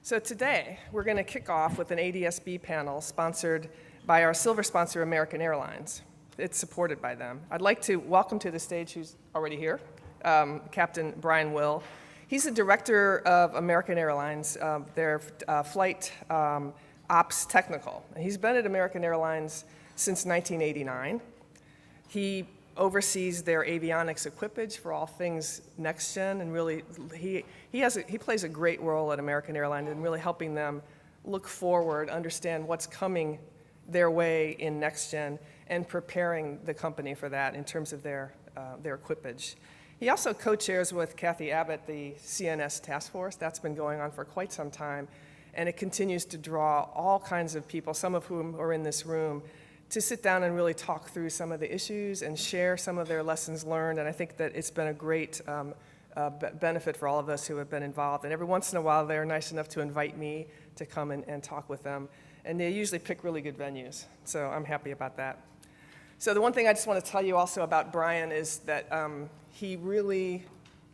So today, we're going to kick off with an ADS-B panel sponsored by our silver sponsor, American Airlines. It's supported by them. I'd like to welcome to the stage, who's already here, Captain Brian Will. He's the director of American Airlines, their flight ops technical. He's been at American Airlines since 1989. He oversees their avionics equipage for all things next gen, and really he plays a great role at American Airlines in really helping them look forward, understand what's coming their way in next gen, and preparing the company for that in terms of their equipage. He also co-chairs with Kathy Abbott the CNS task force. That's been going on for quite some time, and it continues to draw all kinds of people, some of whom are in this room, to sit down and really talk through some of the issues and share some of their lessons learned. And I think that it's been a great benefit for all of us who have been involved. And every once in a while, they're nice enough to invite me to come and talk with them. And they usually pick really good venues, so I'm happy about that. So the one thing I just want to tell you also about Brian is that he really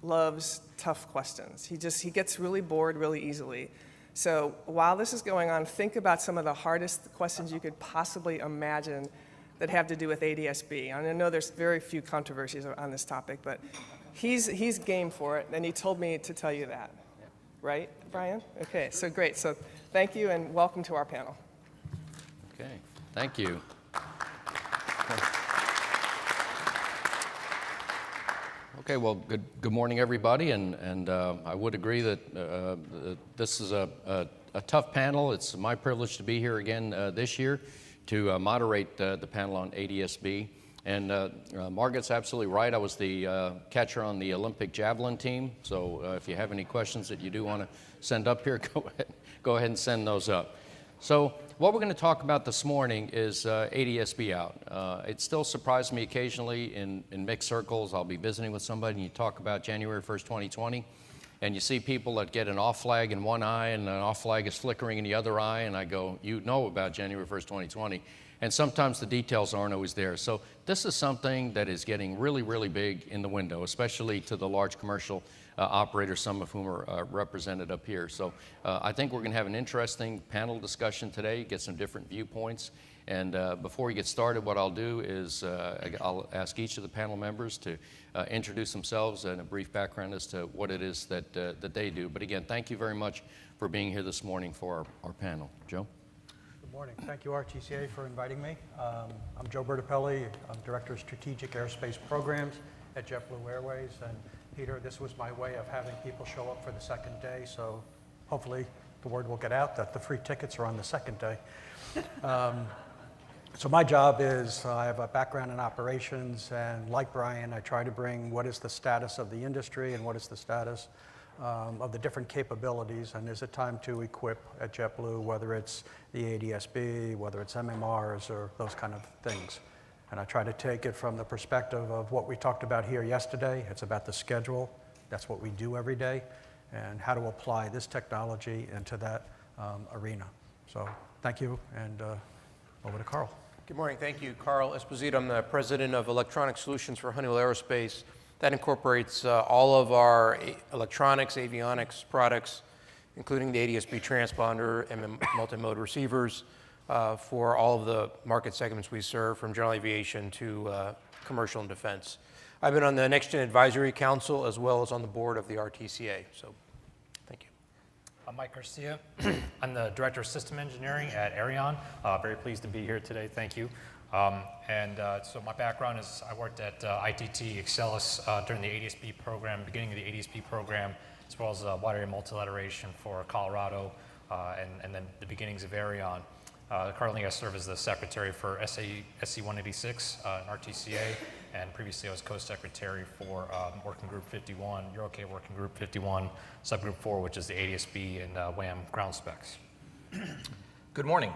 loves tough questions. He gets really bored really easily. So while this is going on, think about some of the hardest questions you could possibly imagine that have to do with ADS-B. I know there's very few controversies on this topic, but he's game for it, and he told me to tell you that. Right, Brian? Okay, so great. So thank you, and welcome to our panel. Okay, thank you. Okay, well, good morning, everybody, and I would agree that this is a tough panel. It's my privilege to be here again this year to moderate the panel on ADS-B. And Margaret's absolutely right. I was the catcher on the Olympic javelin team, so if you have any questions that you do want to send up here, go ahead and send those up. So what we're going to talk about this morning is ADS-B out. It still surprises me occasionally in mixed circles. I'll be visiting with somebody and you talk about January 1st, 2020, and you see people that get an off flag in one eye and an off flag is flickering in the other eye, and I go, you know about January 1st, 2020. And sometimes the details aren't always there. So this is something that is getting really, really big in the window, especially to the large commercial operators, some of whom are represented up here. So I think we're going to have an interesting panel discussion today, get some different viewpoints. And before we get started, what I'll do is I'll ask each of the panel members to introduce themselves and a brief background as to what it is that they do. But again, thank you very much for being here this morning for our panel. Joe? Good morning. Thank you, RTCA, for inviting me. I'm Joe Bertopelli. I'm Director of Strategic Airspace Programs at JetBlue Airways. And Peter, this was my way of having people show up for the second day, so hopefully the word will get out that the free tickets are on the second day. So my job is, I have a background in operations, and like Brian, I try to bring what is the status of the industry and what is the status of the different capabilities, and is it time to equip at JetBlue, whether it's the ADS-B, whether it's MMRs, or those kind of things. And I try to take it from the perspective of what we talked about here yesterday. It's about the schedule. That's what we do every day, and how to apply this technology into that arena. So thank you, and over to Carl. Good morning. Thank you, Carl Esposito. I'm the president of Electronic Solutions for Honeywell Aerospace. That incorporates all of our electronics, avionics products, including the ADS-B transponder and multimode receivers for all of the market segments we serve, from general aviation to commercial and defense. I've been on the Next Gen Advisory Council as well as on the board of the RTCA. So, thank you. I'm Mike Garcia. I'm the Director of System Engineering at Aireon. Very pleased to be here today. Thank you. So my background is I worked at ITT Excelis during the ADS-B program, beginning of the ADS-B program, as well as wide area multilateration for Colorado, and then the beginnings of Aireon. Currently I serve as the secretary for SC 186 in RTCA, and previously I was co-secretary for Working Group 51, Eurocade Working Group 51, Subgroup 4, which is the ADS-B and WAM ground specs. Good morning.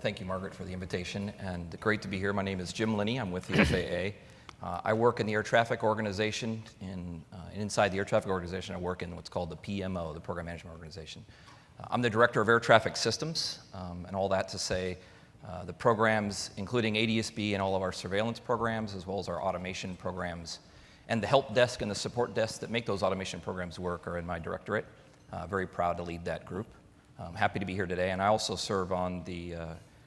Thank you, Margaret, for the invitation, and great to be here. My name is Jim Linney. I'm with the FAA. I work in the air traffic organization, and inside the air traffic organization, I work in what's called the PMO, the Program Management Organization. I'm the Director of Air Traffic Systems, and all that to say the programs, including ADS-B and all of our surveillance programs, as well as our automation programs, and the help desk and the support desk that make those automation programs work are in my directorate. Very proud to lead that group. I'm happy to be here today, and I also serve on the,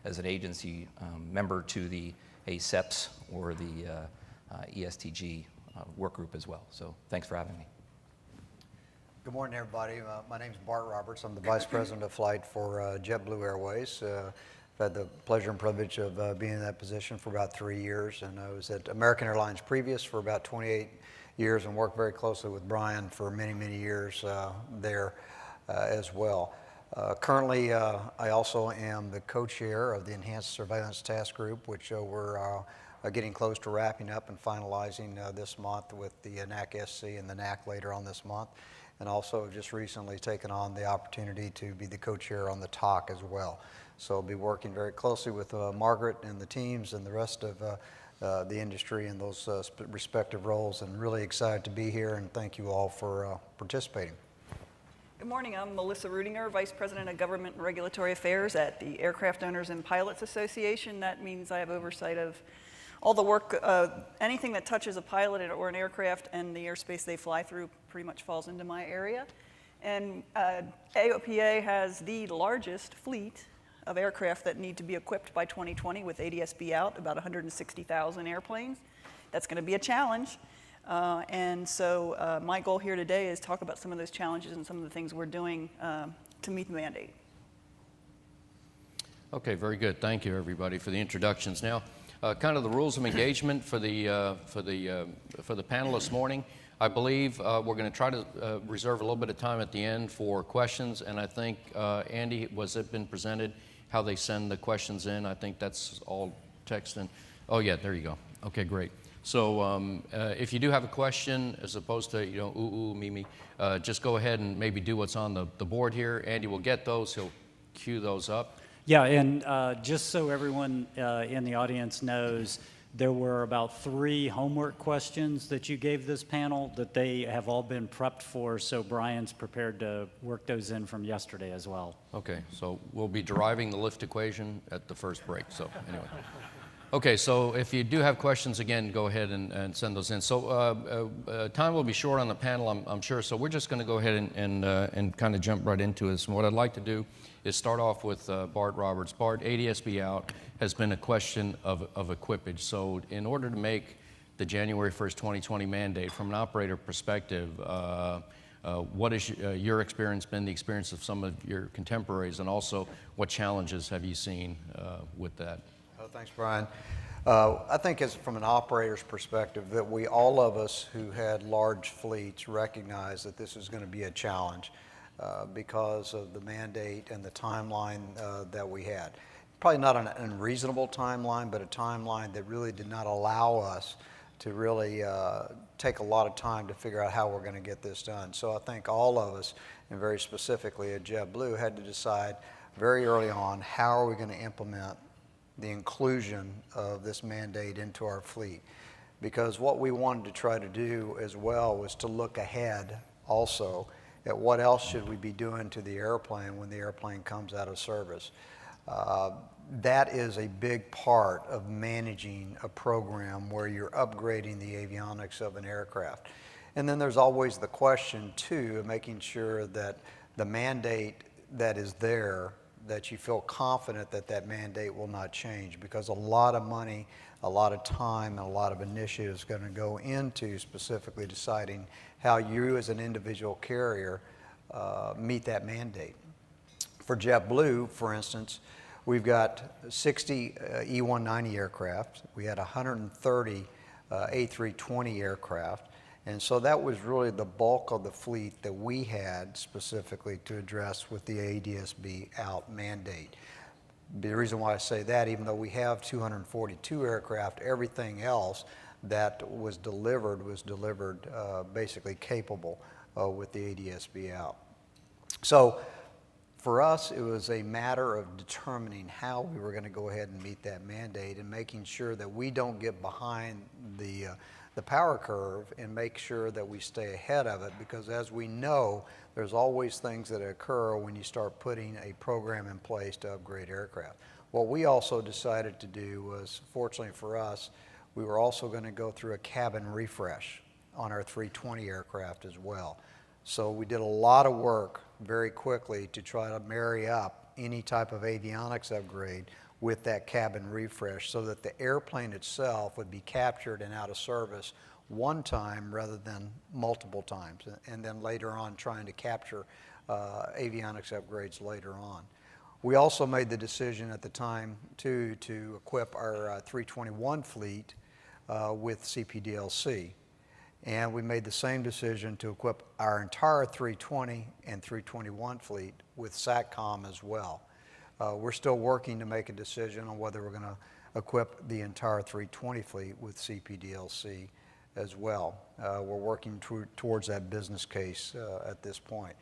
as an agency member to the ACEPS or the ESTG work group as well. So thanks for having me. Good morning, everybody. My name is Bart Roberts. I'm the Vice President of Flight for JetBlue Airways. I've had the pleasure and privilege of being in that position for about 3 years, and I was at American Airlines previous for about 28 years and worked very closely with Brian for many, many years there as well. Currently, I also am the co-chair of the Enhanced Surveillance Task Group, which we're getting close to wrapping up and finalizing this month with the NAC-SC and the NAC later on this month. And also just recently taken on the opportunity to be the co-chair on the TOC as well. So I'll be working very closely with Margaret and the teams and the rest of the industry in those respective roles, and really excited to be here, and thank you all for participating. Good morning, I'm Melissa Rudinger, Vice President of Government and Regulatory Affairs at the Aircraft Owners and Pilots Association. That means I have oversight of all the work, anything that touches a pilot or an aircraft and the airspace they fly through pretty much falls into my area. And AOPA has the largest fleet of aircraft that need to be equipped by 2020 with ADS-B out, about 160,000 airplanes. That's going to be a challenge. And so my goal here today is talk about some of those challenges and some of the things we're doing to meet the mandate. Okay, very good. Thank you, everybody, for the introductions. Now, kind of the rules of engagement for the panel this morning. I believe we're going to try to reserve a little bit of time at the end for questions, and I think, Andy, was it been presented how they send the questions in? I think that's all text and, oh yeah, there you go. Okay, great. So if you do have a question, as opposed to, you know, ooh, me, just go ahead and maybe do what's on the board here. Andy will get those. He'll queue those up. Yeah, and just so everyone in the audience knows, there were about 3 homework questions that you gave this panel that they have all been prepped for, so Brian's prepared to work those in from yesterday as well. Okay, so we'll be deriving the lift equation at the first break, so anyway. Okay, so if you do have questions, again, go ahead and send those in. So time will be short on the panel, I'm sure, so we're just going to go ahead and kind of jump right into this. And what I'd like to do is start off with Bart Roberts. Bart, ADS-B out has been a question of equipage. So in order to make the January 1st, 2020 mandate, from an operator perspective, what has your experience been, the experience of some of your contemporaries, and also what challenges have you seen with that? Oh, thanks, Brian. I think from an operator's perspective, that all of us who had large fleets recognize that this is going to be a challenge because of the mandate and the timeline that we had. Probably not an unreasonable timeline, but a timeline that really did not allow us to really take a lot of time to figure out how we're going to get this done. So I think all of us, and very specifically at JetBlue, had to decide very early on how are we going to implement the inclusion of this mandate into our fleet. Because what we wanted to try to do as well was to look ahead also at what else should we be doing to the airplane when the airplane comes out of service. That is a big part of managing a program where you're upgrading the avionics of an aircraft. And then there's always the question, too, of making sure that the mandate that is there, that you feel confident that that mandate will not change, because a lot of money, a lot of time, and a lot of initiative is going to go into specifically deciding how you as an individual carrier meet that mandate. For JetBlue, for instance, we've got 60 E190 aircraft. We had 130 A320 aircraft. And so that was really the bulk of the fleet that we had specifically to address with the ADS-B out mandate. The reason why I say that, even though we have 242 aircraft, everything else that was delivered basically capable with the ADS-B out. So for us, it was a matter of determining how we were going to go ahead and meet that mandate and making sure that we don't get behind the power curve and make sure that we stay ahead of it, because as we know, there's always things that occur when you start putting a program in place to upgrade aircraft. What we also decided to do was, fortunately for us, we were also going to go through a cabin refresh on our 320 aircraft as well. So we did a lot of work very quickly to try to marry up any type of avionics upgrade with that cabin refresh so that the airplane itself would be captured and out of service one time rather than multiple times, and then later on trying to capture avionics upgrades later on. We also made the decision at the time to equip our 321 fleet with CPDLC. And we made the same decision to equip our entire 320 and 321 fleet with SATCOM as well. We're still working to make a decision on whether we're going to equip the entire 320 fleet with CPDLC as well. We're working towards that business case at this point.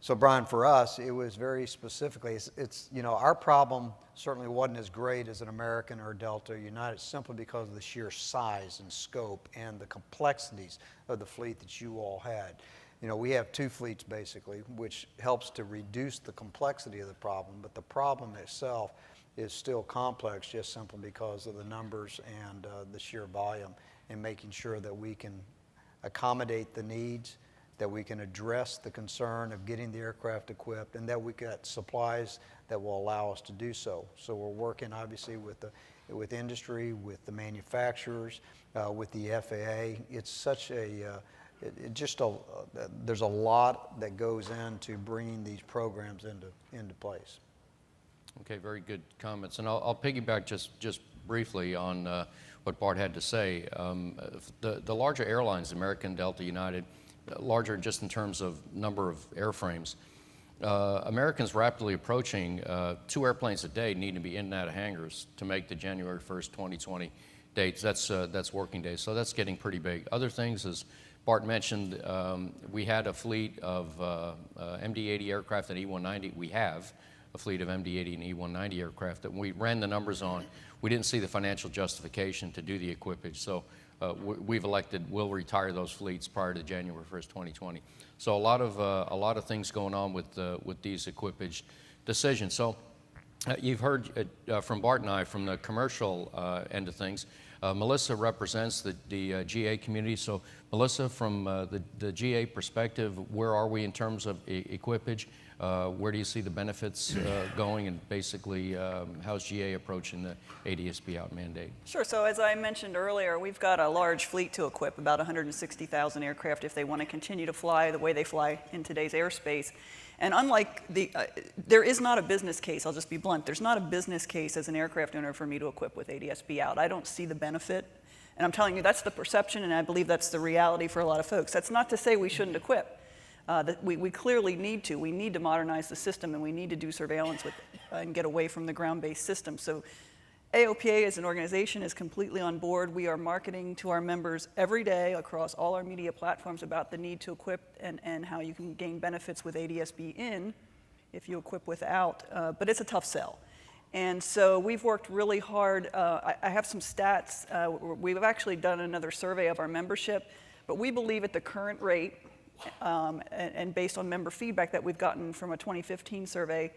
So Brian, for us, it was very specifically, it's you know, our problem certainly wasn't as great as an American or Delta or United simply because of the sheer size and scope and the complexities of the fleet that you all had. You know, we have two fleets basically, which helps to reduce the complexity of the problem, but the problem itself is still complex just simply because of the numbers and the sheer volume, and making sure that we can accommodate the needs, that we can address the concern of getting the aircraft equipped, and that we got supplies that will allow us to do so. So we're working obviously with industry, with the manufacturers, with the FAA. It's such a, there's a lot that goes into bringing these programs into place. Okay, very good comments. And I'll piggyback just briefly on what Bart had to say. The larger airlines, American, Delta, United, larger just in terms of number of airframes. Americans rapidly approaching 2 airplanes a day need to be in and out of hangars to make the January 1st, 2020 dates. That's working days, so that's getting pretty big. Other things, as Bart mentioned, we had a fleet of MD-80 aircraft and E-190. We have a fleet of MD-80 and E-190 aircraft that when we ran the numbers on, we didn't see the financial justification to do the equipage. So we've elected we'll retire those fleets prior to January 1st, 2020. So a lot of things going on with these equipage decisions. So you've heard from Bart and I from the commercial end of things. Melissa represents the GA community. So Melissa, from the GA perspective, where are we in terms of equipage? Where do you see the benefits going, and basically how's GA approaching the ADS-B out mandate? Sure. So as I mentioned earlier, we've got a large fleet to equip, about 160,000 aircraft if they want to continue to fly the way they fly in today's airspace. And unlike there is not a business case, I'll just be blunt, there's not a business case as an aircraft owner for me to equip with ADS-B out. I don't see the benefit. And I'm telling you, that's the perception, and I believe that's the reality for a lot of folks. That's not to say we shouldn't equip. We clearly need to. We need to modernize the system, and we need to do surveillance with and get away from the ground-based system. So AOPA as an organization is completely on board. We are marketing to our members every day across all our media platforms about the need to equip and how you can gain benefits with ADS-B in if you equip without. But it's a tough sell. And so we've worked really hard. I have some stats. We've actually done another survey of our membership, but we believe at the current rate, and based on member feedback that we've gotten from a 2015 survey,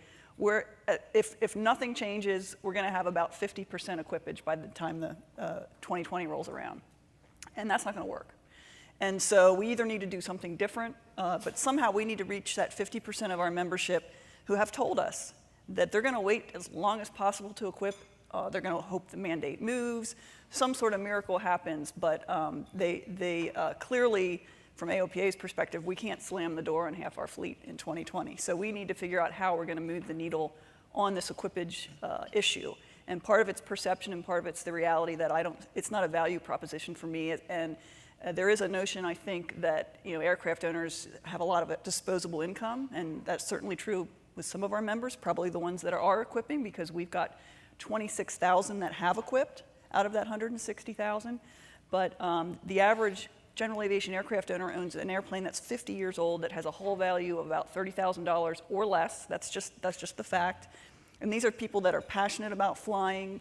if nothing changes, we're going to have about 50% equipage by the time the 2020 rolls around. And that's not going to work. And so we either need to do something different, but somehow we need to reach that 50% of our membership who have told us that they're going to wait as long as possible to equip. They're going to hope the mandate moves. Some sort of miracle happens, but they clearly, from AOPA's perspective, we can't slam the door on half our fleet in 2020. So we need to figure out how we're going to move the needle on this equipage issue. And part of it's perception, and part of it's the reality that it's not a value proposition for me. And there is a notion, I think, that aircraft owners have a lot of disposable income, and that's certainly true with some of our members, probably the ones that are equipping, because we've got 26,000 that have equipped out of that 160,000. But the average general aviation aircraft owner owns an airplane that's 50 years old that has a hull value of about $30,000 or less. That's just the fact. And these are people that are passionate about flying.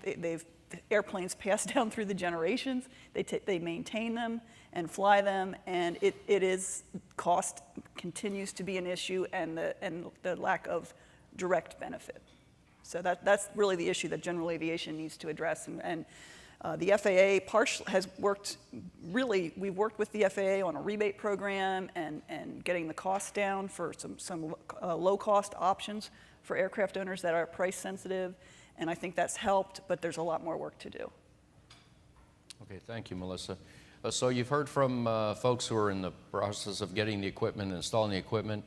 Airplanes pass down through the generations. They maintain them and fly them, and cost continues to be an issue, and the lack of direct benefit. So that's really the issue that general aviation needs to address. And The FAA has worked we've worked with the FAA on a rebate program and getting the costs down for some low-cost options for aircraft owners that are price sensitive, and I think that's helped, but there's a lot more work to do. Okay, thank you, Melissa. So you've heard from folks who are in the process of getting the equipment and installing the equipment.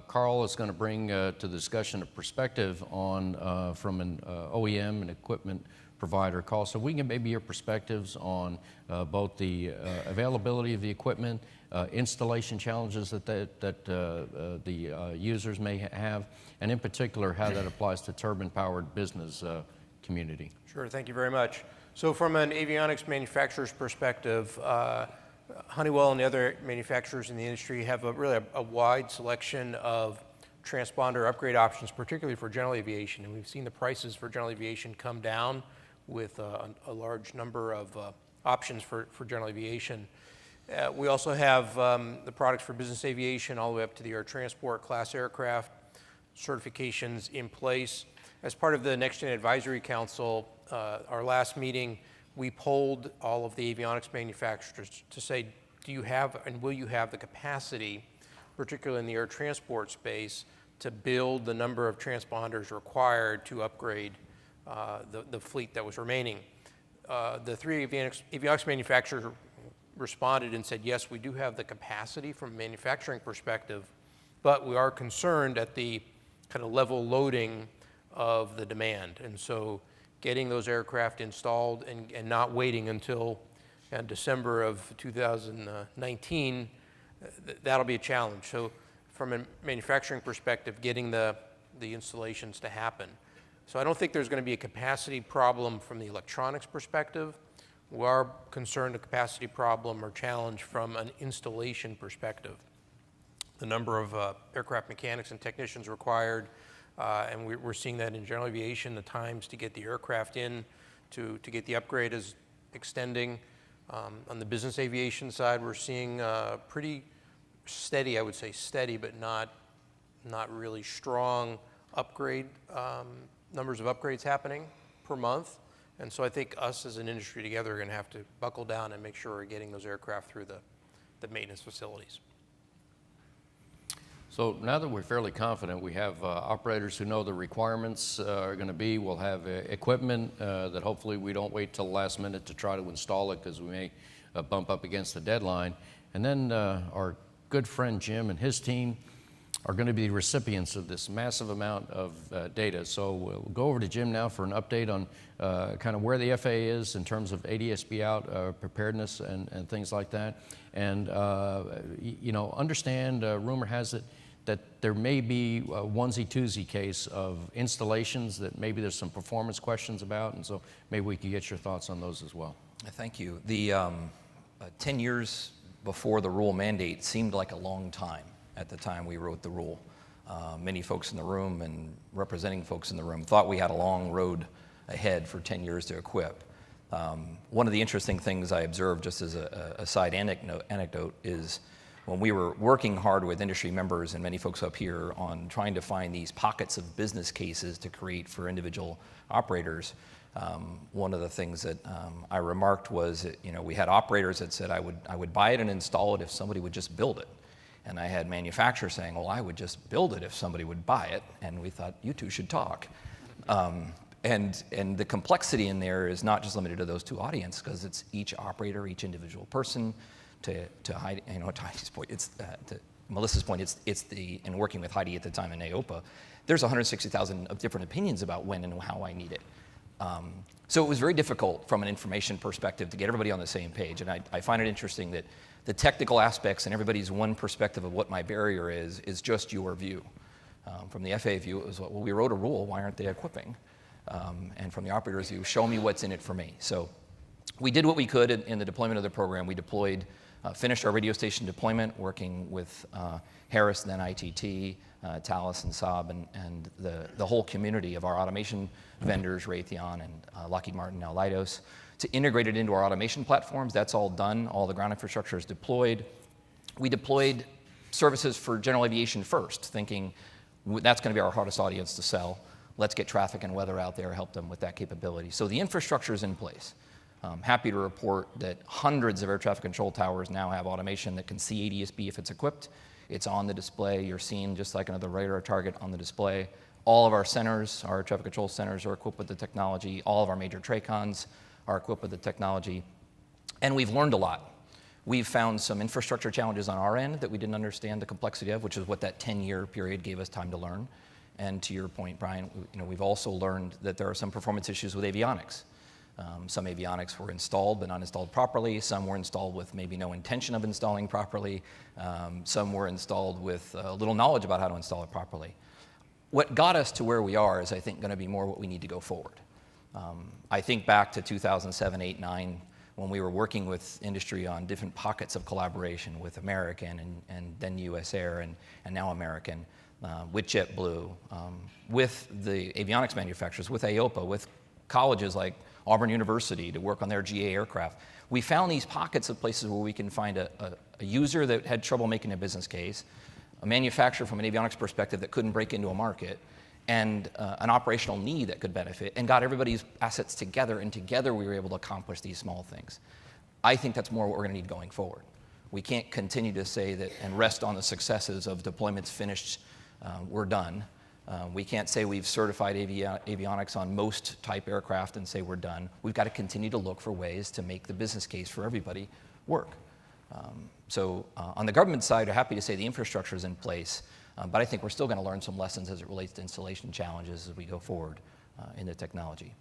Carl is going to bring to the discussion a perspective on from an OEM and equipment provider. Carl, so we can maybe your perspectives on both the availability of the equipment, installation challenges that the users may have, and in particular how that applies to turbine-powered business community. Sure, thank you very much. So from an avionics manufacturer's perspective, Honeywell and the other manufacturers in the industry have really a wide selection of transponder upgrade options, particularly for general aviation. And we've seen the prices for general aviation come down with a large number of options for general aviation. We also have the products for business aviation all the way up to the air transport class aircraft certifications in place. As part of the Next Gen Advisory Council, our last meeting, we polled all of the avionics manufacturers to say, do you have and will you have the capacity, particularly in the air transport space, to build the number of transponders required to upgrade the fleet that was remaining? The three avionics manufacturers responded and said, yes, we do have the capacity from a manufacturing perspective, but we are concerned at the kind of level loading of the demand. And so getting those aircraft installed and not waiting until December of 2019, that'll be a challenge. So from a manufacturing perspective, getting the installations to happen. So I don't think there's going to be a capacity problem from the electronics perspective. We are concerned a capacity problem or challenge from an installation perspective. The number of aircraft mechanics and technicians required, and we're seeing that in general aviation, the times to get the aircraft in to get the upgrade is extending. On the business aviation side, we're seeing pretty steady, I would say steady, but not really strong upgrade, numbers of upgrades happening per month. And so I think us as an industry together are going to have to buckle down and make sure we're getting those aircraft through the maintenance facilities. So now that we're fairly confident, we have operators who know the requirements are going to be. We'll have equipment that hopefully we don't wait till the last minute to try to install it because we may bump up against the deadline. And then our good friend Jim and his team are going to be the recipients of this massive amount of data. So we'll go over to Jim now for an update on kind of where the FAA is in terms of ADS-B out preparedness and things like that. And, you know, understand, rumor has it, that there may be a onesie-twosie case of installations that maybe there's some performance questions about, and so maybe we could get your thoughts on those as well. Thank you. The 10 years before the rule mandate seemed like a long time at the time we wrote the rule. Many folks in the room and representing folks in the room thought we had a long road ahead for 10 years to equip. One of the interesting things I observed, just as a side anecdote, is when we were working hard with industry members and many folks up here on trying to find these pockets of business cases to create for individual operators, one of the things that I remarked was that, you know, we had operators that said, I would buy it and install it if somebody would just build it. And I had manufacturers saying, well, I would just build it if somebody would buy it. And we thought, you two should talk. And the complexity in there is not just limited to those two audiences, because it's each operator, each individual person. To Heidi, you know, to Heidi's point, it's to Melissa's point, it's the, and working with Heidi at the time in AOPA, there's 160,000 of different opinions about when and how I need it. So it was very difficult from an information perspective to get everybody on the same page. And I find it interesting that the technical aspects and everybody's one perspective of what my barrier is just your view. From the FAA view, it was, well, we wrote a rule, why aren't they equipping? And from the operator's view, show me what's in it for me. So we did what we could in the deployment of the program. We deployed, finished our radio station deployment, working with Harris, then ITT, Thales and Saab, and the whole community of our automation vendors, Raytheon and Lockheed Martin, now Leidos, to integrate it into our automation platforms. That's all done. All the ground infrastructure is deployed. We deployed services for general aviation first, thinking that's going to be our hardest audience to sell. Let's get traffic and weather out there, help them with that capability. So the infrastructure is in place. Happy to report that hundreds of air traffic control towers now have automation that can see ADS-B if it's equipped. It's on the display. You're seeing just like another radar target on the display. All of our centers, our traffic control centers, are equipped with the technology. All of our major TRACONs are equipped with the technology. And we've learned a lot. We've found some infrastructure challenges on our end that we didn't understand the complexity of, which is what that 10-year period gave us time to learn. And to your point, Brian, we've also learned that there are some performance issues with avionics. Some avionics were installed but not installed properly. Some were installed with maybe no intention of installing properly. Some were installed with little knowledge about how to install it properly. What got us to where we are is, I think, going to be more what we need to go forward. I think back to 2007, 8, 9, when we were working with industry on different pockets of collaboration with American and then US Air and now American, with JetBlue, with the avionics manufacturers, with AOPA, with colleges like Auburn University to work on their GA aircraft. We found these pockets of places where we can find a user that had trouble making a business case, a manufacturer from an avionics perspective that couldn't break into a market, and an operational need that could benefit, and got everybody's assets together, and together we were able to accomplish these small things. I think that's more what we're going to need going forward. We can't continue to say that and rest on the successes of deployments finished, we're done. We can't say we've certified avionics on most type aircraft and say we're done. We've got to continue to look for ways to make the business case for everybody work. So on the government side, we're happy to say the infrastructure is in place, but I think we're still going to learn some lessons as it relates to installation challenges as we go forward in the technology.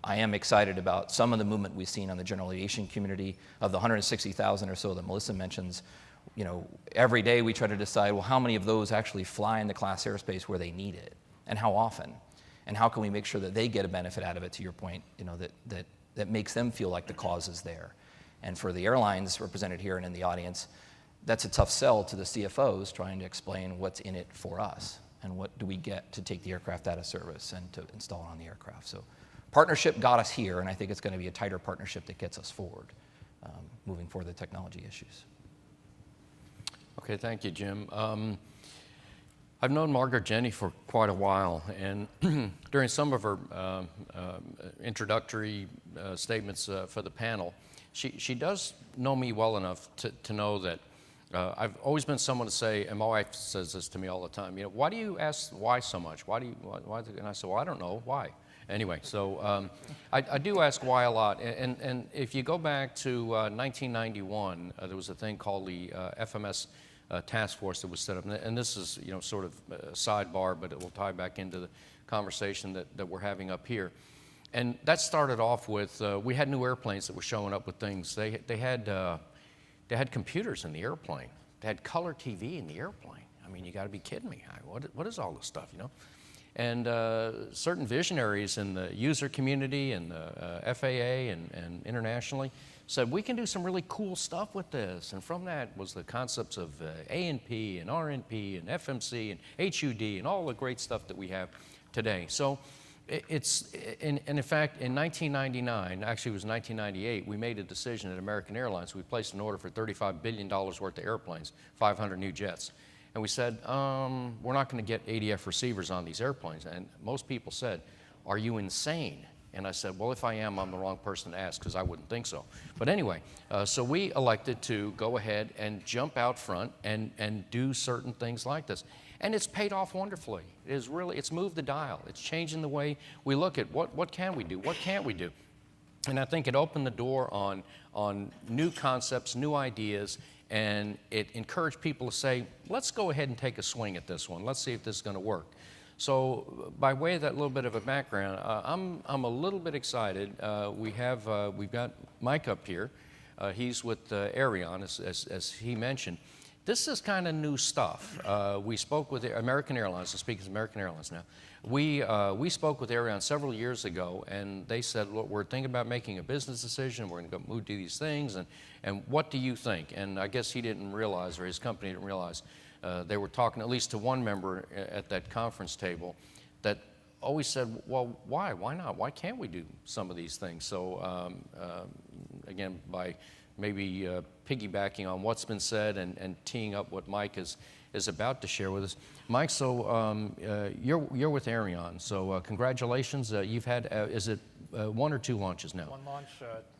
I am excited about some of the movement we've seen on the general aviation community. Of the 160,000 or so that Melissa mentions, every day we try to decide, well, how many of those actually fly in the class airspace where they need it, and how often, and how can we make sure that they get a benefit out of it, to your point, that makes them feel like the cause is there. And for the airlines represented here and in the audience, that's a tough sell to the CFOs trying to explain what's in it for us, and what do we get to take the aircraft out of service and to install it on the aircraft. So partnership got us here, and I think it's going to be a tighter partnership that gets us forward, moving forward the technology issues. Okay, thank you, Jim. I've known Margaret Jenny for quite a while, and during some of her introductory statements for the panel, she does know me well enough to know that I've always been someone to say, and my wife says this to me all the time, why do you ask why so much? Why? And I say, well, I don't know, why? Anyway, so I do ask why a lot, and if you go back to 1991, there was a thing called the FMS task force that was set up, and this is sort of a sidebar, but it will tie back into the conversation that we're having up here. And that started off with we had new airplanes that were showing up with things. They had computers in the airplane. They had color TV in the airplane. I mean, you got to be kidding me! What is all this stuff, And certain visionaries in the user community and the FAA and internationally said, we can do some really cool stuff with this. And from that was the concepts of A&P and RNP and FMC and HUD and all the great stuff that we have today. So and in fact, in 1999, actually it was 1998, we made a decision at American Airlines. We placed an order for $35 billion worth of airplanes, 500 new jets. And we said, we're not going to get ADF receivers on these airplanes. And most people said, are you insane? And I said, well, if I am, I'm the wrong person to ask, because I wouldn't think so. But anyway, so we elected to go ahead and jump out front and do certain things like this. And it's paid off wonderfully. It's moved the dial. It's changing the way we look at what can we do, what can't we do. And I think it opened the door on new concepts, new ideas, and it encouraged people to say, let's go ahead and take a swing at this one. Let's see if this is going to work. So by way of that little bit of a background, I'm a little bit excited. We've got Mike up here. He's with Aireon, as he mentioned. This is kind of new stuff. We spoke with American Airlines. I'm speaking of American Airlines now. We spoke with Aireon several years ago, and they said, look, we're thinking about making a business decision. We're going to go move to these things, and what do you think? And I guess he didn't realize, or his company didn't realize, they were talking at least to one member at that conference table that always said, well, why? Why not? Why can't we do some of these things? So again, by maybe piggybacking on what's been said and teeing up what Mike is about to share with us. Mike, so you're with Aireon, so congratulations. You've had, is it one or two launches now? One launch,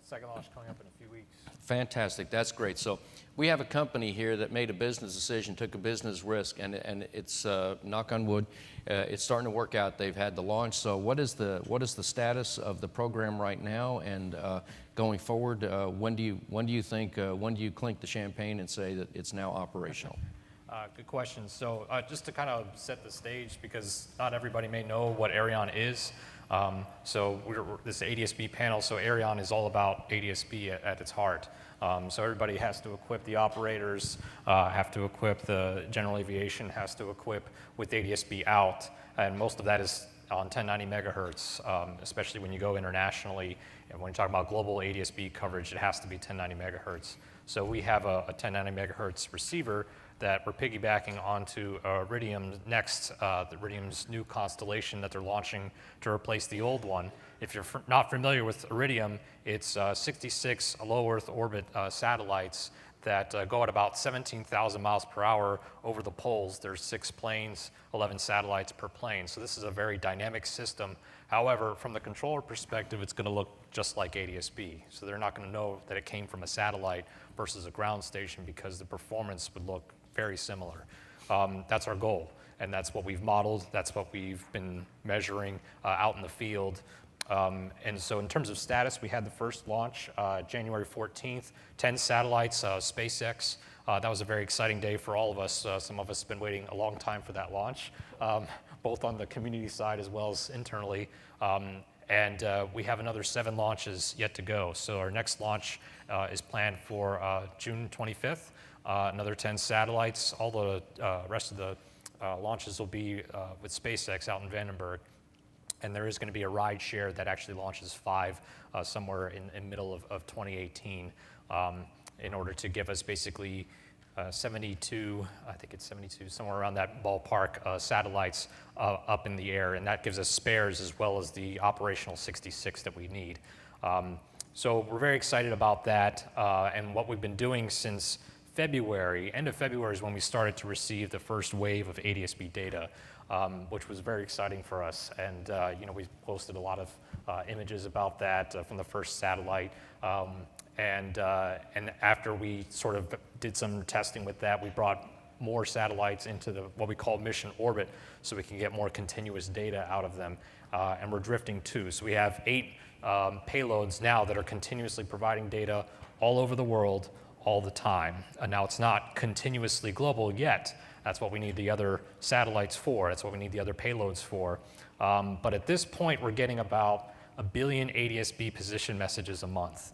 second launch coming up in a few weeks. Fantastic, that's great. So we have a company here that made a business decision, took a business risk, and it's, knock on wood, it's starting to work out. They've had the launch. So what is the status of the program right now, and going forward, when do you clink the champagne and say that it's now operational? Good question. So just to kind of set the stage, because not everybody may know what Aireon is. So this ADS-B panel, so Aireon is all about ADS-B at its heart. So everybody has to equip, the operators have to equip, the general aviation has to equip with ADS-B out, and most of that is on 1090 megahertz, especially when you go internationally. And when you talk about global ADS-B coverage, it has to be 1090 megahertz. So we have a 1090 megahertz receiver that we're piggybacking onto Iridium's Iridium's new constellation that they're launching to replace the old one. If you're not familiar with Iridium, it's 66 low Earth orbit satellites that go at about 17,000 miles per hour over the poles. There's 6 planes, 11 satellites per plane. So this is a very dynamic system. However, from the controller perspective, it's going to look just like ADS-B. So they're not going to know that it came from a satellite versus a ground station because the performance would look very similar. That's our goal, and that's what we've modeled. That's what we've been measuring out in the field. And so in terms of status, we had the first launch January 14th, 10 satellites, SpaceX. That was a very exciting day for all of us. Some of us have been waiting a long time for that launch, both on the community side as well as internally. And we have another 7 launches yet to go. So our next launch is planned for June 25th. Another 10 satellites. All the rest of the launches will be with SpaceX out in Vandenberg. And there is going to be a ride share that actually launches 5 somewhere in middle of 2018 in order to give us basically 72, I think it's 72, somewhere around that ballpark, satellites up in the air. And that gives us spares as well as the operational 66 that we need. So we're very excited about that. And what we've been doing since February, end of February is when we started to receive the first wave of ADS-B data, which was very exciting for us. And we posted a lot of images about that from the first satellite. And after we sort of did some testing with that, we brought more satellites into what we call mission orbit so we can get more continuous data out of them. And we're drifting too. So we have 8 payloads now that are continuously providing data all over the world, all the time. Now it's not continuously global yet. That's what we need the other satellites for. That's what we need the other payloads for. But at this point, we're getting about 1 billion ADS-B position messages a month,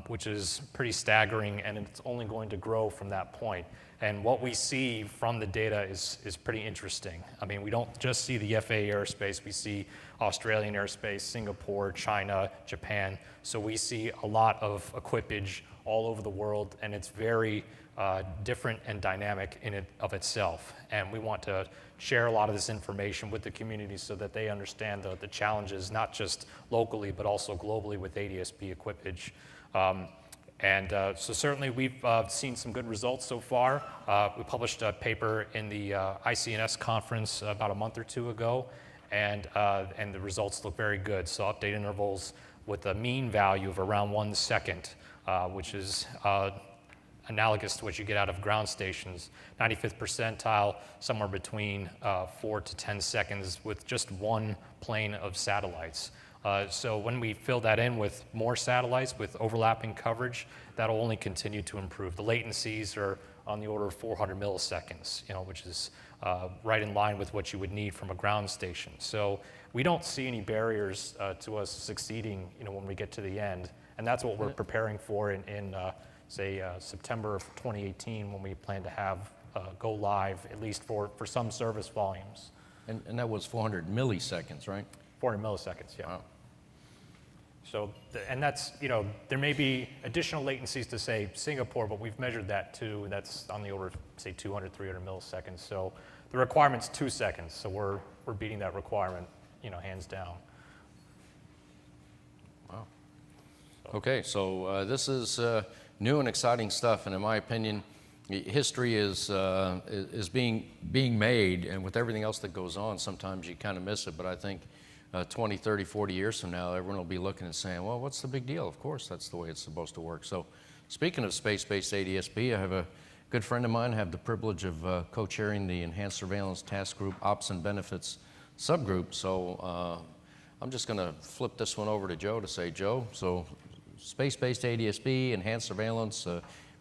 which is pretty staggering, and it's only going to grow from that point. And what we see from the data is pretty interesting. I mean, we don't just see the FAA airspace. We see Australian airspace, Singapore, China, Japan. So we see a lot of equipage all over the world, and it's very different and dynamic in of itself. And we want to share a lot of this information with the community so that they understand the challenges, not just locally, but also globally with ADS-B equipage. So certainly we've seen some good results so far. We published a paper in the ICNS conference about a month or 2 ago, and the results look very good. So update intervals with a mean value of around 1 second, which is analogous to what you get out of ground stations. 95th percentile, somewhere between 4 to 10 seconds with just 1 plane of satellites. So when we fill that in with more satellites with overlapping coverage, that'll only continue to improve. The latencies are on the order of 400 milliseconds, which is right in line with what you would need from a ground station. So we don't see any barriers to us succeeding, when we get to the end. And that's what we're preparing for in September of 2018, when we plan to have go live, at least for some service volumes. And that was 400 milliseconds, right? 400 milliseconds, yeah. Wow. So, and that's, there may be additional latencies to, say, Singapore, but we've measured that too. That's on the order of, say, 200, 300 milliseconds. So the requirement's 2 seconds. So we're beating that requirement, hands down. Wow. Okay, so this is new and exciting stuff, and in my opinion, history is being made, and with everything else that goes on, sometimes you kind of miss it. But I think 20, 30, 40 years from now, everyone will be looking and saying, well, what's the big deal? Of course, that's the way it's supposed to work. So speaking of space-based ADS-B, I have a good friend of mine. I have the privilege of co-chairing the Enhanced Surveillance Task Group Ops and Benefits subgroup. So I'm just going to flip this one over to Joe to say, Joe, so space-based ADS-B, enhanced surveillance,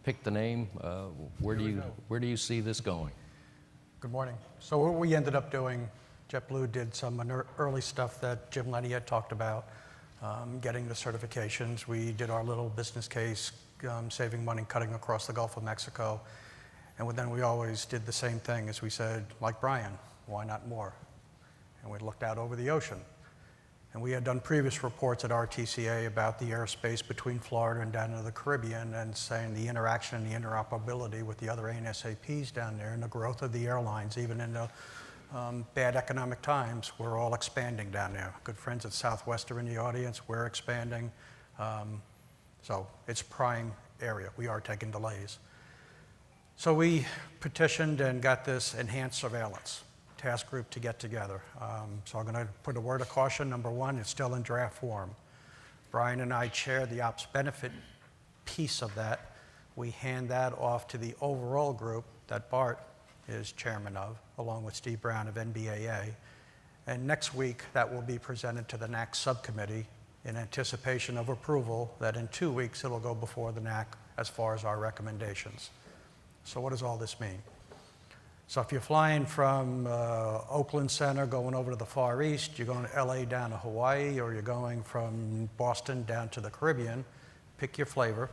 pick the name. Where do you see this going? Good morning. So what we ended up doing, JetBlue did some early stuff that Jim Lenny had talked about, getting the certifications. We did our little business case, saving money, cutting across the Gulf of Mexico. And then we always did the same thing as we said, like Brian, why not more? And we looked out over the ocean. And we had done previous reports at RTCA about the airspace between Florida and down into the Caribbean and saying the interaction and the interoperability with the other ANSAPs down there and the growth of the airlines, even in the bad economic times, we're all expanding down there. Good friends at Southwest are in the audience, we're expanding. So it's prime area. We are taking delays. So we petitioned and got this enhanced surveillance task group to get together. So I'm going to put a word of caution. Number one, it's still in draft form. Brian and I chair the ops benefit piece of that. We hand that off to the overall group that Bart is chairman of, along with Steve Brown of NBAA. And next week, that will be presented to the NAC subcommittee in anticipation of approval that in 2 weeks, it'll go before the NAC as far as our recommendations. So what does all this mean? So if you're flying from Oakland Center going over to the Far East, you're going to LA down to Hawaii, or you're going from Boston down to the Caribbean, pick your flavor.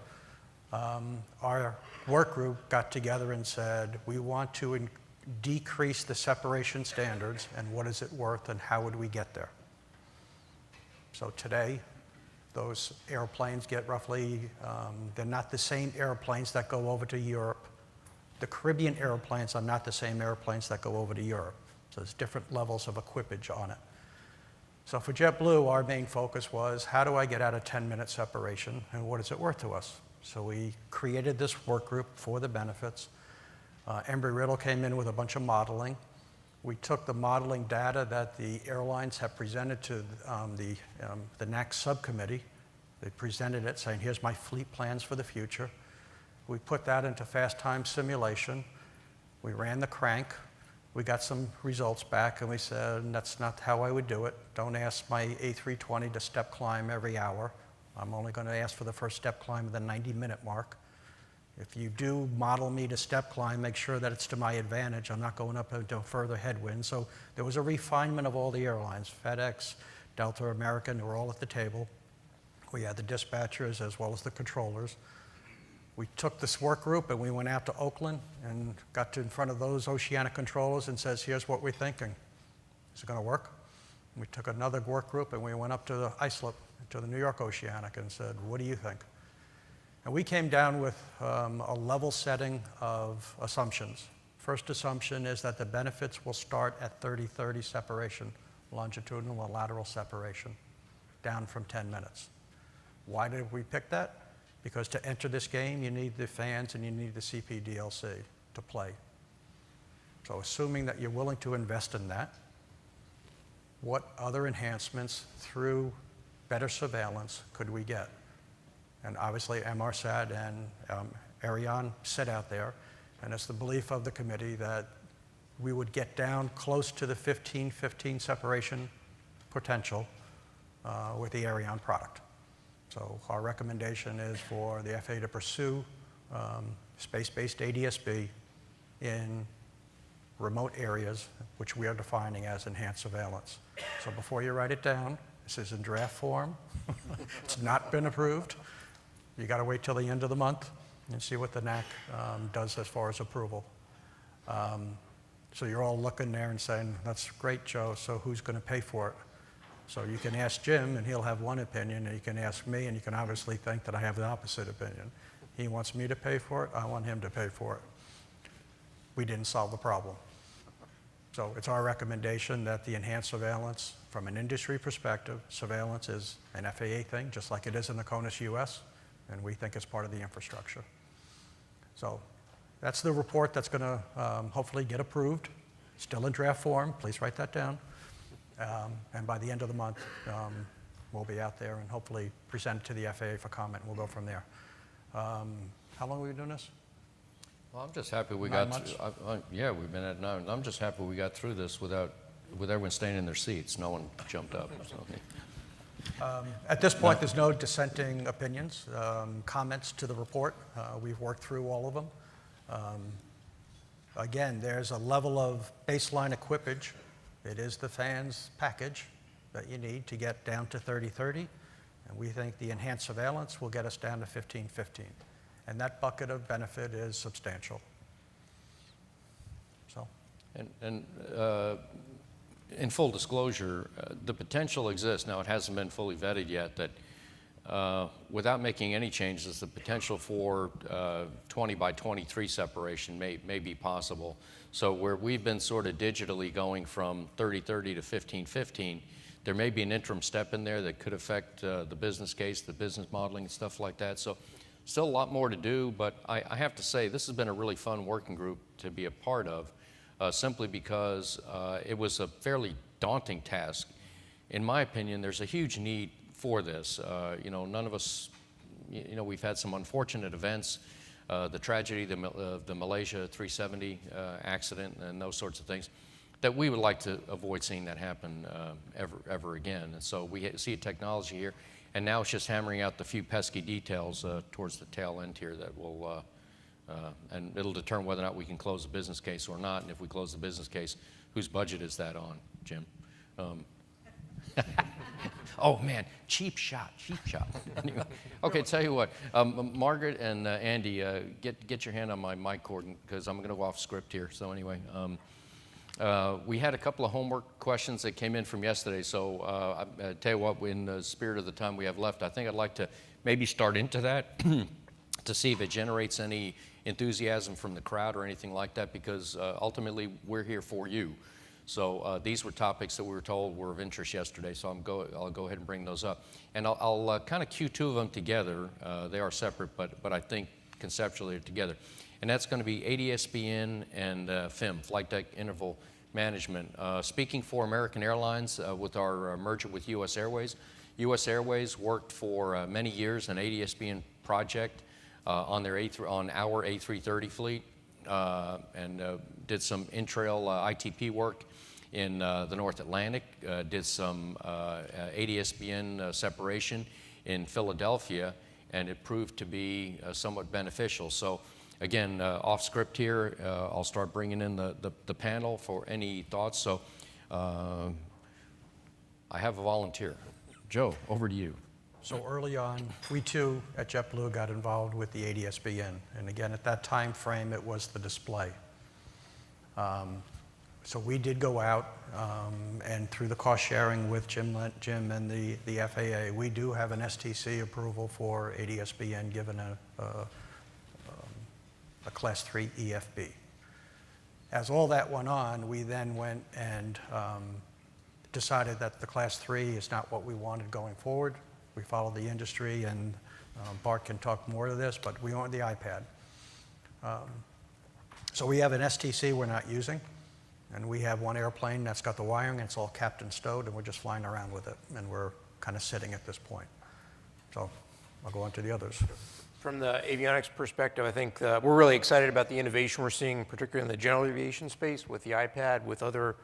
Our work group got together and said, we want to decrease the separation standards, and what is it worth, and how would we get there? So today, those airplanes get roughly, they're not the same airplanes that go over to Europe. The Caribbean airplanes are not the same airplanes that go over to Europe. So there's different levels of equipage on it. So for JetBlue, our main focus was, how do I get out of 10-minute separation, and what is it worth to us? So we created this work group for the benefits. Embry-Riddle came in with a bunch of modeling. We took the modeling data that the airlines have presented to the NAC subcommittee. They presented it saying, here's my fleet plans for the future. We put that into fast time simulation. We ran the crank. We got some results back, and we said, that's not how I would do it. Don't ask my A320 to step climb every hour. I'm only going to ask for the first step climb at the 90-minute mark. If you do model me to step climb, make sure that it's to my advantage. I'm not going up into further headwind. So there was a refinement of all the airlines. FedEx, Delta, American, they were all at the table. We had the dispatchers as well as the controllers. We took this work group and we went out to Oakland and got in front of those oceanic controllers and says, here's what we're thinking. Is it going to work? And we took another work group and we went up to the ISLIP, to the New York Oceanic, and said, what do you think? And we came down with a level setting of assumptions. First assumption is that the benefits will start at 30-30 separation, longitudinal and lateral separation, down from 10 minutes. Why did we pick that? Because to enter this game, you need the fans and you need the CPDLC to play. So assuming that you're willing to invest in that, what other enhancements through better surveillance could we get? And obviously MRSAT and Aireon sit out there, and it's the belief of the committee that we would get down close to the 15-15 separation potential with the Aireon product. So our recommendation is for the FAA to pursue space-based ADS-B in remote areas, which we are defining as enhanced surveillance. So before you write it down, this is in draft form. It's not been approved. You got to wait till the end of the month and see what the NAC does as far as approval. So you're all looking there and saying, that's great, Joe, so who's going to pay for it? So you can ask Jim, and he'll have one opinion, and you can ask me, and you can obviously think that I have the opposite opinion. He wants me to pay for it, I want him to pay for it. We didn't solve the problem. So it's our recommendation that the enhanced surveillance, from an industry perspective, surveillance is an FAA thing, just like it is in the CONUS US, and we think it's part of the infrastructure. So that's the report that's going to hopefully get approved. Still in draft form, please write that down. And by the end of the month, we'll be out there and hopefully present it to the FAA for comment. We'll go from there. How long have we been doing this? Well, I'm just happy we 9 got, months? yeah, we've been at 9. I'm just happy we got through this with everyone staying in their seats. No one jumped up. So. At this point, there's no dissenting opinions, comments to the report. We've worked through all of them. Again, there's a level of baseline equipage. It is the fans package that you need to get down to 30-30, and we think the enhanced surveillance will get us down to 15-15. And that bucket of benefit is substantial. So. And in full disclosure, the potential exists, now it hasn't been fully vetted yet, that without making any changes, the potential for 20 by 23 separation may be possible. So where we've been sort of digitally going from 30-30 to 15-15, there may be an interim step in there that could affect the business case, the business modeling and stuff like that. So still a lot more to do, but I have to say this has been a really fun working group to be a part of. Simply because it was a fairly daunting task. In my opinion, there's a huge need for this. None of us, we've had some unfortunate events, the tragedy of the Malaysia 370 accident and those sorts of things, that we would like to avoid seeing that happen ever again. And so we see a technology here, and now it's just hammering out the few pesky details towards the tail end here that will and it'll determine whether or not we can close the business case or not. And if we close the business case, whose budget is that on, Jim? Oh, man, cheap shot. Anyway, okay, tell you what, Margaret and Andy, get your hand on my mic cord because I'm going to go off script here. So anyway, we had a couple of homework questions that came in from yesterday. So I tell you what, in the spirit of the time we have left, I think I'd like to maybe start into that to see if it generates any enthusiasm from the crowd or anything like that, because ultimately we're here for you. So these were topics that we were told were of interest yesterday, so I'll go ahead and bring those up. And I'll kind of cue two of them together. They are separate, but I think conceptually they're together. And that's going to be ADS-B and FIM, Flight Deck Interval Management. Speaking for American Airlines with our merger with U.S. Airways, U.S. Airways worked for many years an ADS-B project on our A330 fleet and did some in-trail ITP work in the North Atlantic, did some ADS-BN separation in Philadelphia, and it proved to be somewhat beneficial. So again, off script here, I'll start bringing in the panel for any thoughts. So I have a volunteer. Joe, over to you. So early on, we too at JetBlue got involved with the ADS-BN. And again, at that time frame, it was the display. So we did go out and through the cost sharing with Jim and the FAA, we do have an STC approval for ADS-BN given a Class 3 EFB. As all that went on, we then went and decided that the Class 3 is not what we wanted going forward. We followed the industry, and Bart can talk more to this, but we wanted the iPad. So we have an STC we're not using, and we have one airplane that's got the wiring, and it's all captain stowed, and we're just flying around with it, and we're kind of sitting at this point. So I'll go on to the others. From the avionics perspective, I think we're really excited about the innovation we're seeing, particularly in the general aviation space with the iPad, with other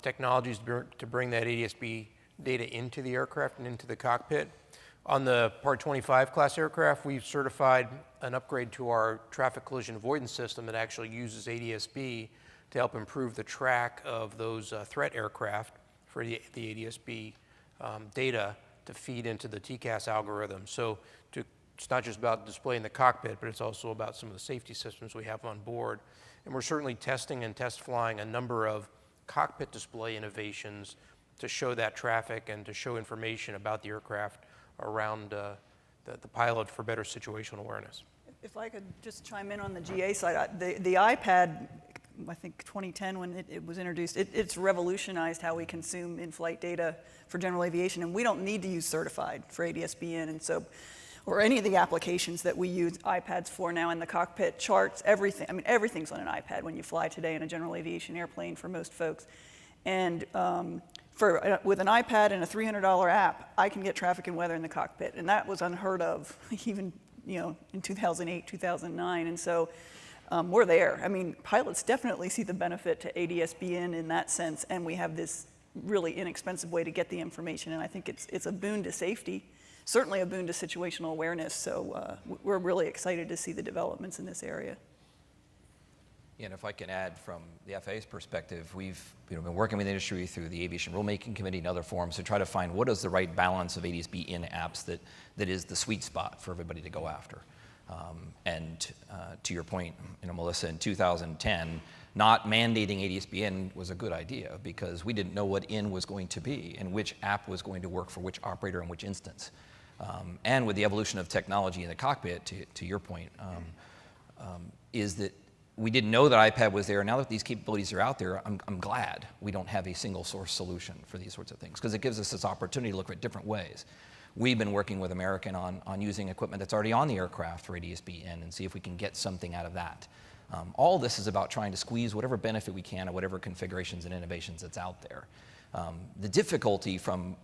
technologies to bring that ADS-B data into the aircraft and into the cockpit. On the Part 25 class aircraft, we've certified an upgrade to our traffic collision avoidance system that actually uses ADS-B to help improve the track of those threat aircraft for the ADS-B data to feed into the TCAS algorithm. So it's not just about displaying the cockpit, but it's also about some of the safety systems we have on board. And we're certainly testing and test flying a number of cockpit display innovations to show that traffic and to show information about the aircraft around the pilot for better situational awareness. If I could just chime in on the GA side, the iPad, I think 2010 when it was introduced, it's revolutionized how we consume in-flight data for general aviation, and we don't need to use certified for ADS-BN, and so, or any of the applications that we use iPads for now in the cockpit, charts, everything. I mean, everything's on an iPad when you fly today in a general aviation airplane for most folks. And with an iPad and a $300 app, I can get traffic and weather in the cockpit, and that was unheard of even in 2008, 2009, and so we're there. I mean, pilots definitely see the benefit to ADS-B in that sense, and we have this really inexpensive way to get the information, and I think it's a boon to safety, certainly a boon to situational awareness. So we're really excited to see the developments in this area. And if I can add from the FAA's perspective, we've been working with the industry through the Aviation Rulemaking Committee and other forums to try to find what is the right balance of ADS-B in apps that is the sweet spot for everybody to go after. And to your point, Melissa, in 2010, not mandating ADS-B in was a good idea because we didn't know what in was going to be and which app was going to work for which operator in which instance. And with the evolution of technology in the cockpit, to your point, is that we didn't know that iPad was there. Now that these capabilities are out there, I'm glad we don't have a single source solution for these sorts of things because it gives us this opportunity to look at different ways. We've been working with American on using equipment that's already on the aircraft for ADS-B in and see if we can get something out of that. All this is about trying to squeeze whatever benefit we can of whatever configurations and innovations that's out there. The difficulty from,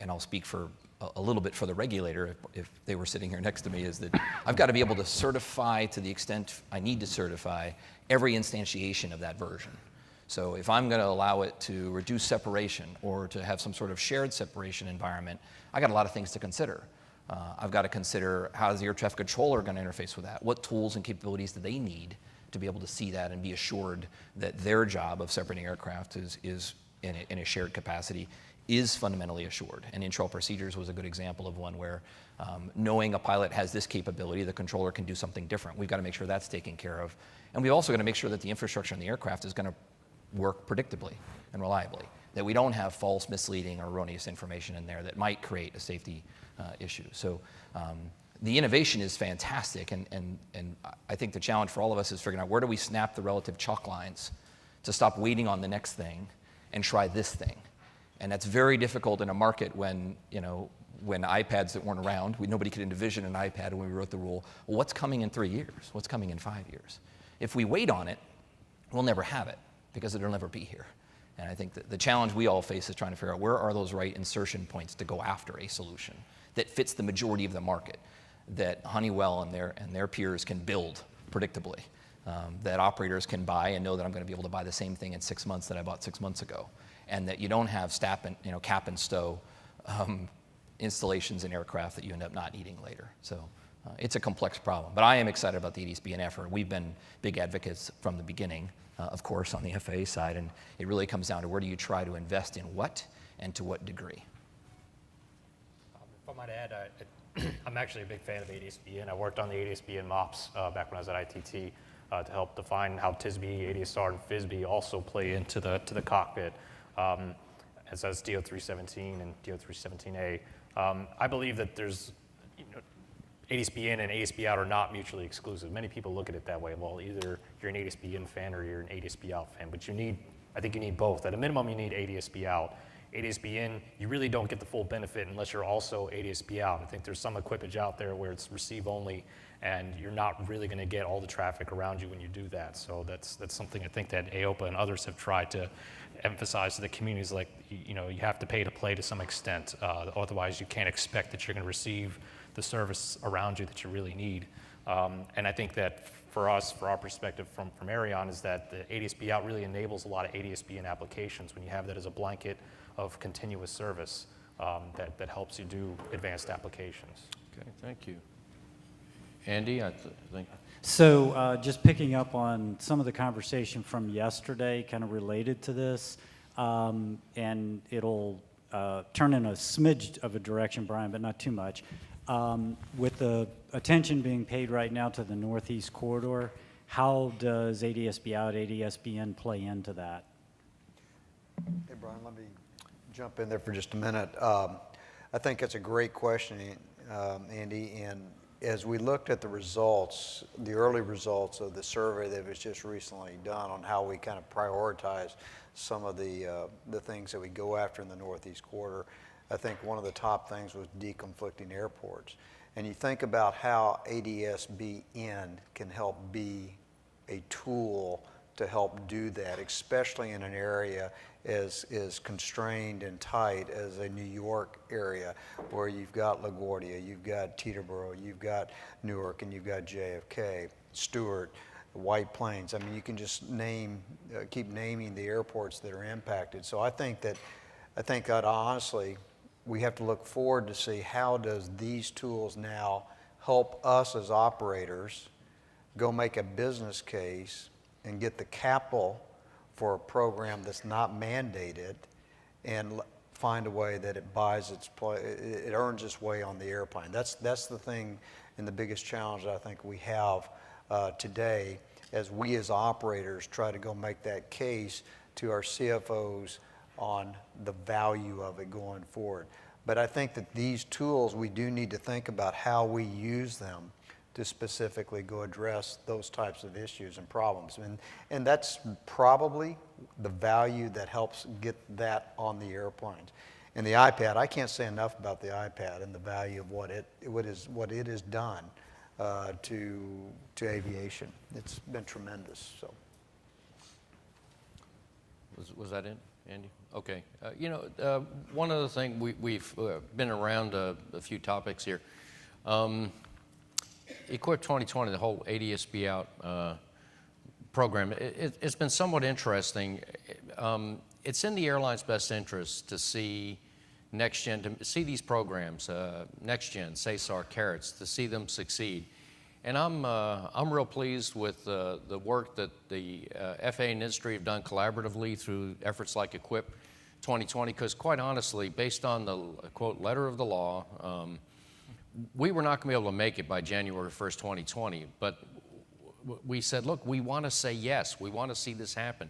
and I'll speak for a little bit for the regulator if they were sitting here next to me, is that I've got to be able to certify to the extent I need to certify every instantiation of that version. So if I'm going to allow it to reduce separation or to have some sort of shared separation environment, I got a lot of things to consider. I've got to consider how is the air traffic controller going to interface with that? What tools and capabilities do they need to be able to see that and be assured that their job of separating aircraft is in a shared capacity is fundamentally assured. And internal procedures was a good example of one where knowing a pilot has this capability, the controller can do something different. We've got to make sure that's taken care of. And we've also got to make sure that the infrastructure in the aircraft is going to work predictably and reliably, that we don't have false, misleading, or erroneous information in there that might create a safety issue. So the innovation is fantastic, and I think the challenge for all of us is figuring out where do we snap the relative chalk lines to stop waiting on the next thing and try this thing. And that's very difficult in a market when iPads that weren't around, nobody could envision an iPad when we wrote the rule. Well, what's coming in 3 years? What's coming in 5 years? If we wait on it, we'll never have it because it'll never be here. And I think that the challenge we all face is trying to figure out where are those right insertion points to go after a solution that fits the majority of the market, that Honeywell and their peers can build predictably, that operators can buy and know that I'm going to be able to buy the same thing in 6 months that I bought 6 months ago, and that you don't have cap and stow installations in aircraft that you end up not needing later. So it's a complex problem, but I am excited about the ADS-B effort. We've been big advocates from the beginning, of course, on the FAA side, and it really comes down to where do you try to invest in what and to what degree. If I might add, I'm actually a big fan of ADS-B, and I worked on the ADS-B MOPS back when I was at ITT to help define how TSB, ADSR, and FSB also play into the cockpit, as does DO-317 and DO-317A. I believe that there's ADS-B in and ADS-B out are not mutually exclusive. Many people look at it that way. Well, either you're an ADS-B in fan or you're an ADS-B out fan, but I think you need both. At a minimum, you need ADS-B out. ADS-B in, you really don't get the full benefit unless you're also ADS-B out. I think there's some equipage out there where it's receive only, and you're not really going to get all the traffic around you when you do that. So that's something I think that AOPA and others have tried to emphasize to the communities, like, you have to pay to play to some extent. Otherwise, you can't expect that you're going to receive the service around you that you really need. And I think that for us, for our perspective from Aireon, is that the ADS-B out really enables a lot of ADS-B in applications when you have that as a blanket of continuous service that helps you do advanced applications. Okay, thank you. Andy, I think. So just picking up on some of the conversation from yesterday, kind of related to this, and it'll turn in a smidge of a direction, Brian, but not too much. With the attention being paid right now to the Northeast Corridor, how does ADS-B out, ADS-B in play into that? Hey, Brian, let me jump in there for just a minute. I think it's a great question, Andy, and as we looked at the results, the early results of the survey that was just recently done on how we kind of prioritize some of the things that we go after in the Northeast Corridor, I think one of the top things was deconflicting airports. And you think about how ADS-B in can help be a tool to help do that, especially in an area as constrained and tight as a New York area, where you've got LaGuardia, you've got Teterboro, you've got Newark, and you've got JFK, Stewart, White Plains. I mean, you can just keep naming the airports that are impacted. So I think that honestly, we have to look forward to see how does these tools now help us as operators go make a business case and get the capital for a program that's not mandated, and find a way that it it earns its way on the airplane. That's the thing and the biggest challenge that I think we have today, as we as operators try to go make that case to our CFOs on the value of it going forward. But I think that these tools, we do need to think about how we use them to specifically go address those types of issues and problems. And that's probably the value that helps get that on the airplanes. And the iPad, I can't say enough about the iPad and the value of what it has done to aviation. It's been tremendous. So. Was that it, Andy? Okay. One other thing, we've been around a few topics here. Equip 2020, the whole ADS-B out program, it's been somewhat interesting. It's in the airline's best interest to see next gen, to see these programs, next gen, SASAR, Carrots, to see them succeed. And I'm real pleased with the work that the FAA and industry have done collaboratively through efforts like Equip 2020, because quite honestly, based on the, quote, letter of the law, we were not going to be able to make it by January 1st, 2020, but we said, look, we want to say yes. We want to see this happen.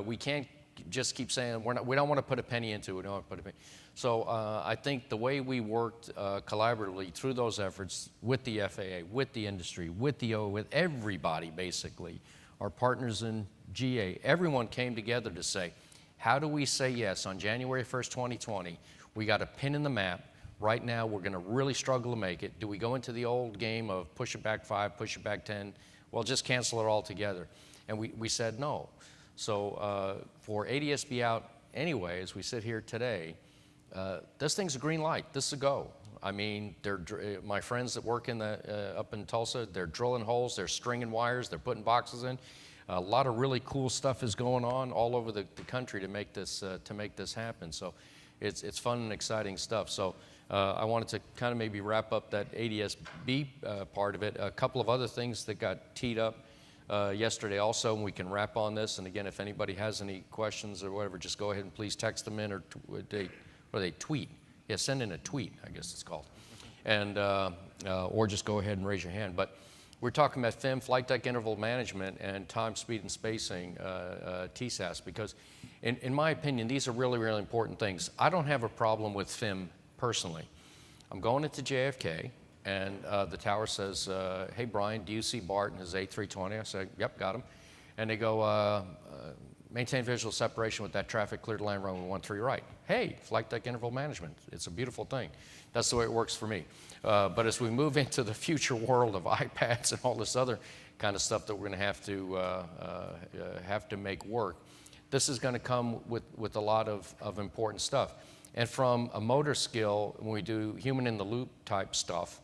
We can't just keep saying we don't want to put a penny into it. We don't want to put a penny. So I think the way we worked collaboratively through those efforts with the FAA, with the industry, with the OA, with everybody basically, our partners in GA, everyone came together to say, how do we say yes on January 1st, 2020? We got a pin in the map. Right now, we're going to really struggle to make it. Do we go into the old game of push it back 5, push it back 10? Well, just cancel it all together. And we said no. So for ADS-B out anyway, as we sit here today, this thing's a green light. This is a go. I mean, my friends that work up in Tulsa, they're drilling holes, they're stringing wires, they're putting boxes in. A lot of really cool stuff is going on all over the country to make this happen. So it's fun and exciting stuff. So I wanted to kind of maybe wrap up that ADS-B part of it. A couple of other things that got teed up yesterday also, and we can wrap on this. And again, if anybody has any questions or whatever, just go ahead and please text them in, or they tweet. Yeah, send in a tweet, I guess it's called. And or just go ahead and raise your hand. But we're talking about FIM, flight deck interval management, and time, speed, and spacing, TSAS, because in my opinion, these are really, really important things. I don't have a problem with FIM personally. I'm going into JFK, and the tower says, hey, Brian, do you see Bart and his A320? I say, yep, got him. And they go, maintain visual separation with that traffic, clear to land runway 13 right. Hey, flight deck interval management. It's a beautiful thing. That's the way it works for me. But as we move into the future world of iPads and all this other kind of stuff that we're going to have to make work, this is going to come with a lot of important stuff. And from a motor skill, when we do human-in-the-loop type stuff,